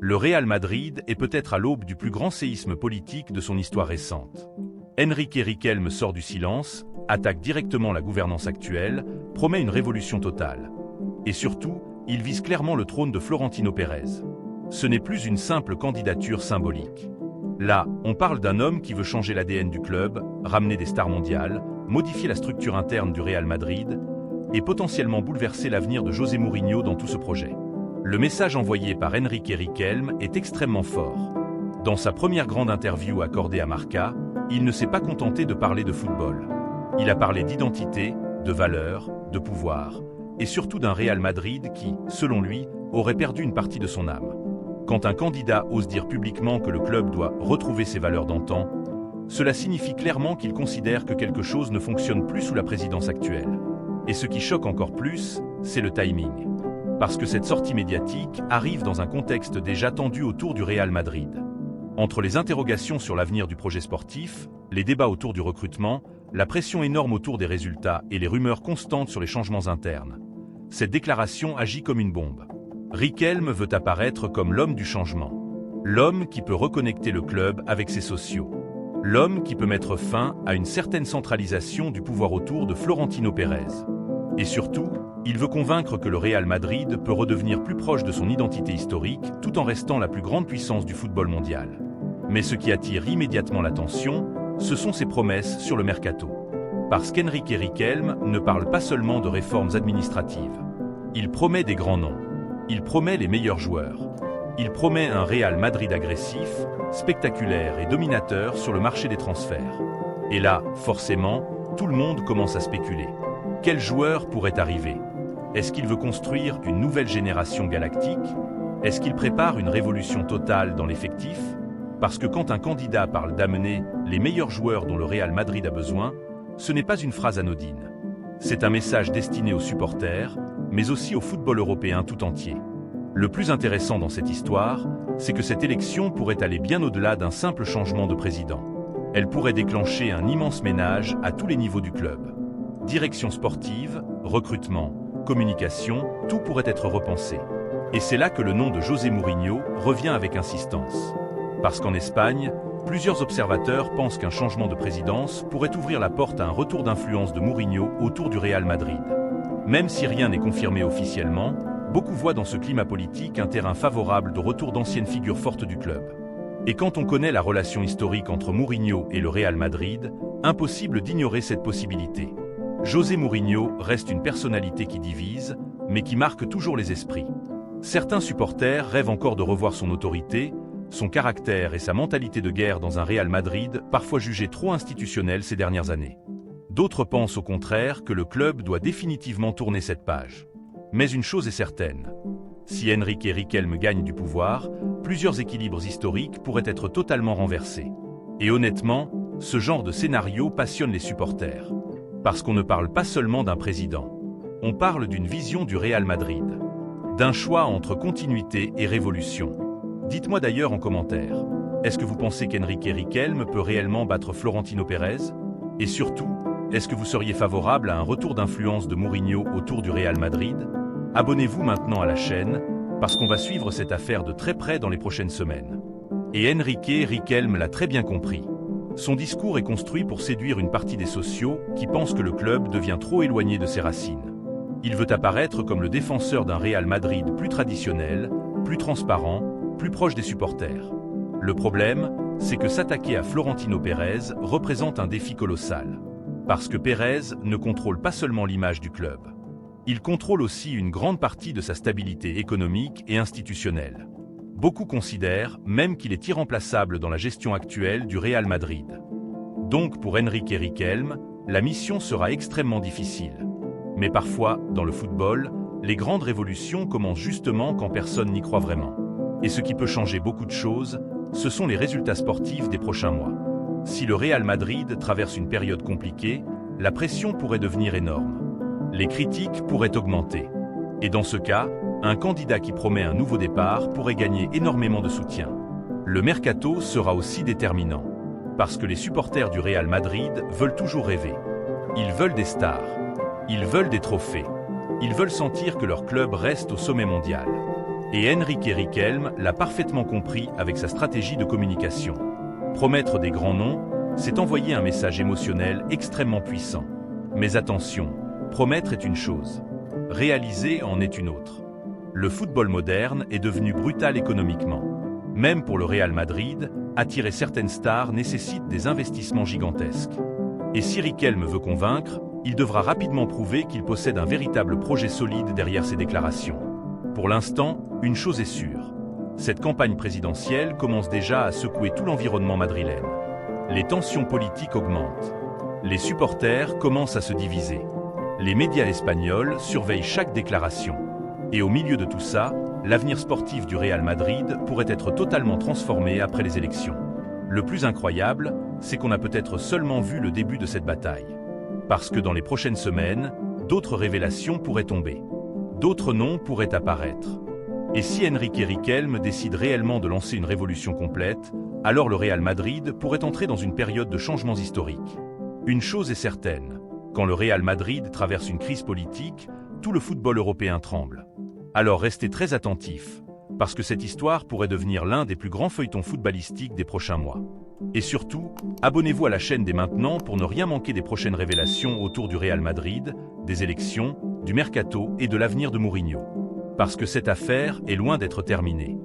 Le Real Madrid est peut-être à l'aube du plus grand séisme politique de son histoire récente. Enrique Riquelme sort du silence, attaque directement la gouvernance actuelle, promet une révolution totale. Et surtout, il vise clairement le trône de Florentino Pérez. Ce n'est plus une simple candidature symbolique. Là, on parle d'un homme qui veut changer l'ADN du club, ramener des stars mondiales, modifier la structure interne du Real Madrid et potentiellement bouleverser l'avenir de José Mourinho dans tout ce projet. Le message envoyé par Enrique Riquelme est extrêmement fort. Dans sa première grande interview accordée à Marca, il ne s'est pas contenté de parler de football. Il a parlé d'identité, de valeurs, de pouvoir, et surtout d'un Real Madrid qui, selon lui, aurait perdu une partie de son âme. Quand un candidat ose dire publiquement que le club doit retrouver ses valeurs d'antan, cela signifie clairement qu'il considère que quelque chose ne fonctionne plus sous la présidence actuelle. Et ce qui choque encore plus, c'est le timing. Parce que cette sortie médiatique arrive dans un contexte déjà tendu autour du Real Madrid. Entre les interrogations sur l'avenir du projet sportif, les débats autour du recrutement, la pression énorme autour des résultats et les rumeurs constantes sur les changements internes, cette déclaration agit comme une bombe. Riquelme veut apparaître comme l'homme du changement. L'homme qui peut reconnecter le club avec ses sociaux. L'homme qui peut mettre fin à une certaine centralisation du pouvoir autour de Florentino Pérez. Et surtout, il veut convaincre que le Real Madrid peut redevenir plus proche de son identité historique tout en restant la plus grande puissance du football mondial. Mais ce qui attire immédiatement l'attention, ce sont ses promesses sur le mercato. Parce qu'Enrique Riquelme ne parle pas seulement de réformes administratives. Il promet des grands noms. Il promet les meilleurs joueurs. Il promet un Real Madrid agressif, spectaculaire et dominateur sur le marché des transferts. Et là, forcément, tout le monde commence à spéculer. Quel joueur pourrait arriver? Est-ce qu'il veut construire une nouvelle génération galactique? Est-ce qu'il prépare une révolution totale dans l'effectif? Parce que quand un candidat parle d'amener les meilleurs joueurs dont le Real Madrid a besoin, ce n'est pas une phrase anodine. C'est un message destiné aux supporters, mais aussi au football européen tout entier. Le plus intéressant dans cette histoire, c'est que cette élection pourrait aller bien au-delà d'un simple changement de président. Elle pourrait déclencher un immense ménage à tous les niveaux du club. Direction sportive, recrutement, communication, tout pourrait être repensé. Et c'est là que le nom de José Mourinho revient avec insistance. Parce qu'en Espagne, plusieurs observateurs pensent qu'un changement de présidence pourrait ouvrir la porte à un retour d'influence de Mourinho autour du Real Madrid. Même si rien n'est confirmé officiellement, beaucoup voient dans ce climat politique un terrain favorable de retour d'anciennes figures fortes du club. Et quand on connaît la relation historique entre Mourinho et le Real Madrid, impossible d'ignorer cette possibilité. José Mourinho reste une personnalité qui divise, mais qui marque toujours les esprits. Certains supporters rêvent encore de revoir son autorité, son caractère et sa mentalité de guerre dans un Real Madrid parfois jugé trop institutionnel ces dernières années. D'autres pensent au contraire que le club doit définitivement tourner cette page. Mais une chose est certaine, si Enrique Riquelme gagne du pouvoir, plusieurs équilibres historiques pourraient être totalement renversés. Et honnêtement, ce genre de scénario passionne les supporters. Parce qu'on ne parle pas seulement d'un président, on parle d'une vision du Real Madrid, d'un choix entre continuité et révolution. Dites-moi d'ailleurs en commentaire, est-ce que vous pensez qu'Enrique Riquelme peut réellement battre Florentino Pérez? Et surtout, est-ce que vous seriez favorable à un retour d'influence de Mourinho autour du Real Madrid? Abonnez-vous maintenant à la chaîne, parce qu'on va suivre cette affaire de très près dans les prochaines semaines. Et Enrique Riquelme l'a très bien compris. Son discours est construit pour séduire une partie des sociaux qui pensent que le club devient trop éloigné de ses racines. Il veut apparaître comme le défenseur d'un Real Madrid plus traditionnel, plus transparent, plus proche des supporters. Le problème, c'est que s'attaquer à Florentino Pérez représente un défi colossal. Parce que Pérez ne contrôle pas seulement l'image du club. Il contrôle aussi une grande partie de sa stabilité économique et institutionnelle. Beaucoup considèrent même qu'il est irremplaçable dans la gestion actuelle du Real Madrid. Donc pour Enrique Riquelme, la mission sera extrêmement difficile. Mais parfois, dans le football, les grandes révolutions commencent justement quand personne n'y croit vraiment. Et ce qui peut changer beaucoup de choses, ce sont les résultats sportifs des prochains mois. Si le Real Madrid traverse une période compliquée, la pression pourrait devenir énorme. Les critiques pourraient augmenter. Et dans ce cas, un candidat qui promet un nouveau départ pourrait gagner énormément de soutien. Le mercato sera aussi déterminant. Parce que les supporters du Real Madrid veulent toujours rêver. Ils veulent des stars. Ils veulent des trophées. Ils veulent sentir que leur club reste au sommet mondial. Et Enrique Riquelme l'a parfaitement compris avec sa stratégie de communication. Promettre des grands noms, c'est envoyer un message émotionnel extrêmement puissant. Mais attention, promettre est une chose, réaliser en est une autre. Le football moderne est devenu brutal économiquement. Même pour le Real Madrid, attirer certaines stars nécessite des investissements gigantesques. Et si Riquelme veut convaincre, il devra rapidement prouver qu'il possède un véritable projet solide derrière ses déclarations. Pour l'instant, une chose est sûre. Cette campagne présidentielle commence déjà à secouer tout l'environnement madrilène. Les tensions politiques augmentent. Les supporters commencent à se diviser. Les médias espagnols surveillent chaque déclaration. Et au milieu de tout ça, l'avenir sportif du Real Madrid pourrait être totalement transformé après les élections. Le plus incroyable, c'est qu'on a peut-être seulement vu le début de cette bataille. Parce que dans les prochaines semaines, d'autres révélations pourraient tomber. D'autres noms pourraient apparaître. Et si Enrique Riquelme décide réellement de lancer une révolution complète, alors le Real Madrid pourrait entrer dans une période de changements historiques. Une chose est certaine, quand le Real Madrid traverse une crise politique, tout le football européen tremble. Alors restez très attentifs, parce que cette histoire pourrait devenir l'un des plus grands feuilletons footballistiques des prochains mois. Et surtout, abonnez-vous à la chaîne dès maintenant pour ne rien manquer des prochaines révélations autour du Real Madrid, des élections, du mercato et de l'avenir de Mourinho. Parce que cette affaire est loin d'être terminée.